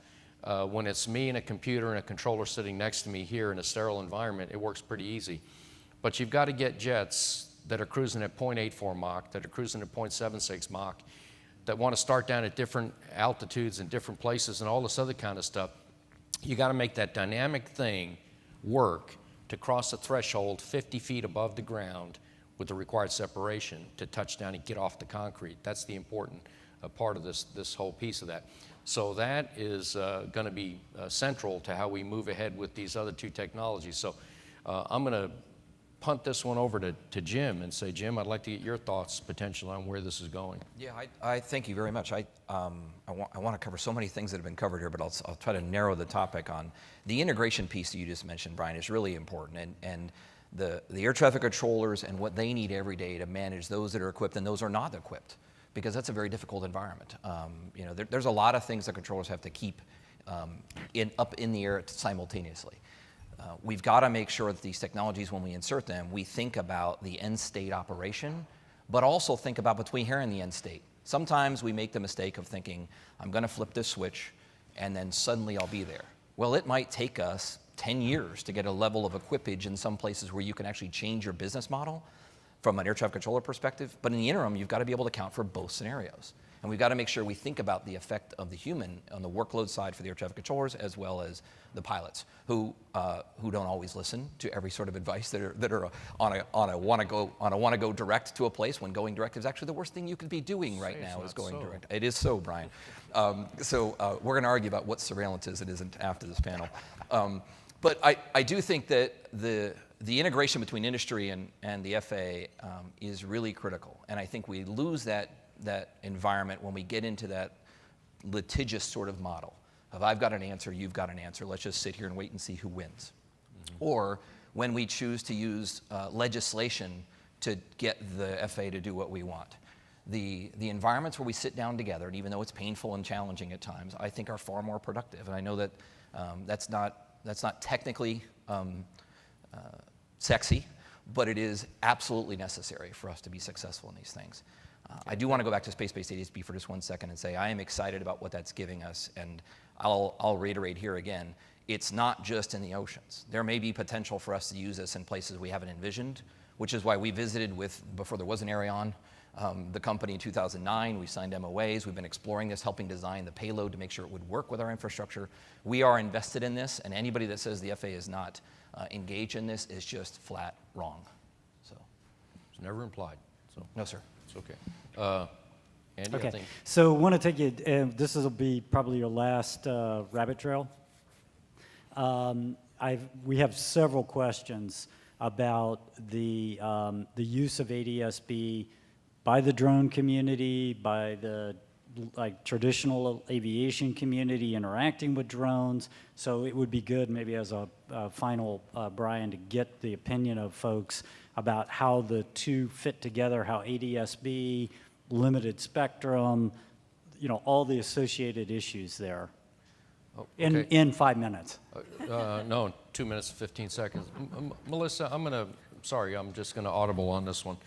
when it's me and a computer and a controller sitting next to me here in a sterile environment, it works pretty easy. But you've got to get jets that are cruising at 0.84 Mach, that are cruising at 0.76 Mach, that want to start down at different altitudes and different places and all this other kind of stuff. You got to make that dynamic thing work to cross a threshold 50 feet above the ground with the required separation to touch down and get off the concrete. That's the important part of this whole piece of that. So that is going to be central to how we move ahead with these other two technologies. So I'm going to punt this one over to Jim and say, Jim, I'd like to get your thoughts potentially on where this is going. Yeah, I thank you very much. I want to cover so many things that have been covered here, but I'll try to narrow the topic on the integration piece that you just mentioned, Brian, is really important. And the air traffic controllers and what they need every day to manage those that are equipped and those are not equipped, because that's a very difficult environment. There's a lot of things that controllers have to keep up in the air simultaneously. we've got to make sure that these technologies, when we insert them, we think about the end state operation, but also think about between here and the end state. Sometimes we make the mistake of thinking, I'm going to flip this switch, and then suddenly I'll be there. Well, it might take us 10 years to get a level of equipage in some places where you can actually change your business model from an air traffic controller perspective. But in the interim, you've got to be able to account for both scenarios. And we've got to make sure we think about the effect of the human on the workload side for the air traffic controllers as well as the pilots, who don't always listen to every sort of advice that are on a want to go direct to a place, when going direct is actually the worst thing you could be doing right now is going direct. It is so, Brian. So we're going to argue about what surveillance is and isn't after this panel. But I do think that the integration between industry and the FAA is really critical. And I think we lose that environment when we get into that litigious sort of model of I've got an answer, you've got an answer, let's just sit here and wait and see who wins. Mm-hmm. Or when we choose to use legislation to get the FAA to do what we want. The environments where we sit down together, and even though it's painful and challenging at times, I think are far more productive. And I know that that's not technically sexy, but it is absolutely necessary for us to be successful in these things. I do want to go back to space-based ADS-B for just 1 second and say I am excited about what that's giving us, and I'll reiterate here again, it's not just in the oceans. There may be potential for us to use this in places we haven't envisioned, which is why we visited before there was an Aireon, the company in 2009. We signed MOAs. We've been exploring this, helping design the payload to make sure it would work with our infrastructure. We are invested in this, and anybody that says the FAA is not engaged in this is just flat wrong. So, It's never implied. So no, sir. it's okay. Andy, Okay, I think. so I want to take you, this will be probably your last rabbit trail. We have several questions about the use of ADS-B by the drone community, by the traditional aviation community interacting with drones. So it would be good maybe as a final, Brian, to get the opinion of folks about how the two fit together, how ADS-B, limited spectrum, all the associated issues there. Oh, okay. In 5 minutes. No, 2 minutes and 15 seconds. Melissa, I'm just going to audible on this one.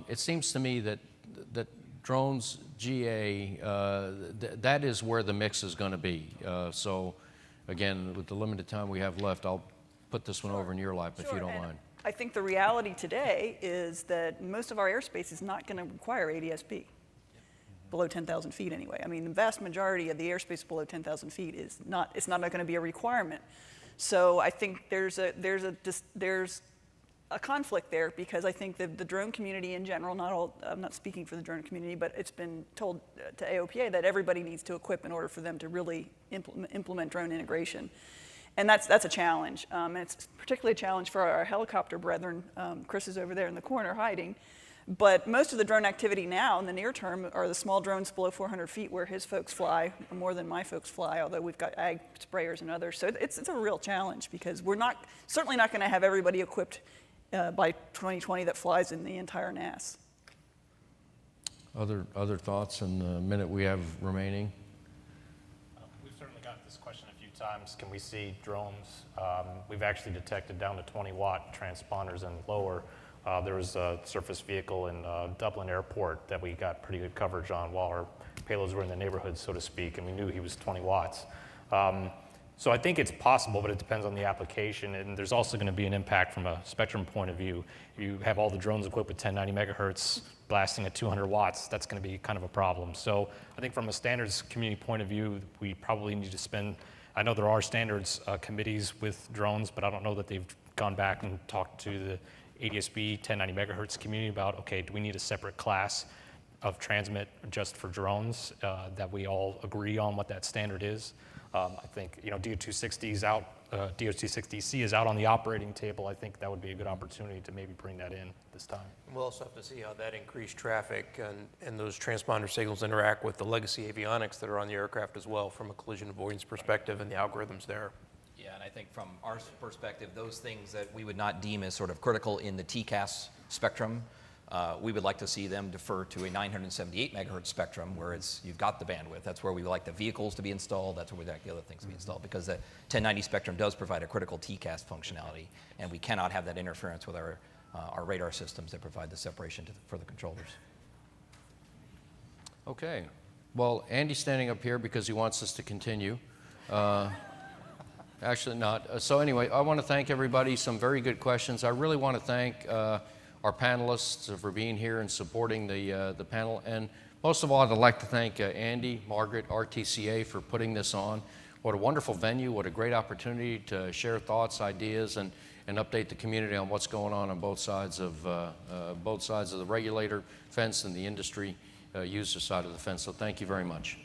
It seems to me that drones, GA, that is where the mix is going to be. So, again, with the limited time we have left, I'll put this one over in your lap if you don't mind. I think the reality today is that most of our airspace is not going to require ADS-B. Below 10,000 feet anyway. I mean, the vast majority of the airspace below 10,000 feet is not going to be a requirement. So I think there's a conflict there, because I think that the drone community in general, I'm not speaking for the drone community, but it's been told to AOPA that everybody needs to equip in order for them to really implement drone integration. And that's a challenge. And it's particularly a challenge for our helicopter brethren. Chris is over there in the corner hiding. But most of the drone activity now in the near term are the small drones below 400 feet, where his folks fly more than my folks fly, although we've got ag sprayers and others. So it's a real challenge, because we're certainly not going to have everybody equipped by 2020 that flies in the entire NAS. Other thoughts in the minute we have remaining? We've certainly got this question a few times. Can we see drones? We've actually detected down to 20-watt transponders and lower. There was a surface vehicle in Dublin Airport that we got pretty good coverage on while our payloads were in the neighborhood, so to speak, and we knew he was 20 watts. So I think it's possible, but it depends on the application, and there's also going to be an impact from a spectrum point of view. If you have all the drones equipped with 1090 megahertz blasting at 200 watts, that's going to be kind of a problem. So I think from a standards community point of view, we probably need to spend, I know there are standards committees with drones, but I don't know that they've gone back and talked to the ADS-B 1090 megahertz community about, okay, do we need a separate class of transmit just for drones that we all agree on what that standard is? I think DO260 is out, DO260C is out on the operating table. I think that would be a good opportunity to maybe bring that in this time. We'll also have to see how that increased traffic and those transponder signals interact with the legacy avionics that are on the aircraft as well, from a collision avoidance perspective and the algorithms there. Yeah, and I think from our perspective, those things that we would not deem as sort of critical in the TCAS spectrum, We would like to see them defer to a 978 megahertz spectrum where you've got the bandwidth. That's where we would like the vehicles to be installed. That's where we'd like the other things to be installed, because the 1090 spectrum does provide a critical TCAS functionality, and we cannot have that interference with our radar systems that provide the separation for the controllers. Okay. Well, Andy's standing up here because he wants us to continue. Actually not. So anyway, I want to thank everybody. Some very good questions. I really want to thank our panelists for being here and supporting the panel. And most of all, I'd like to thank Andy, Margaret, RTCA for putting this on. What a wonderful venue. What a great opportunity to share thoughts, ideas, and update the community on what's going on both sides of the regulator fence and the industry user side of the fence. So thank you very much.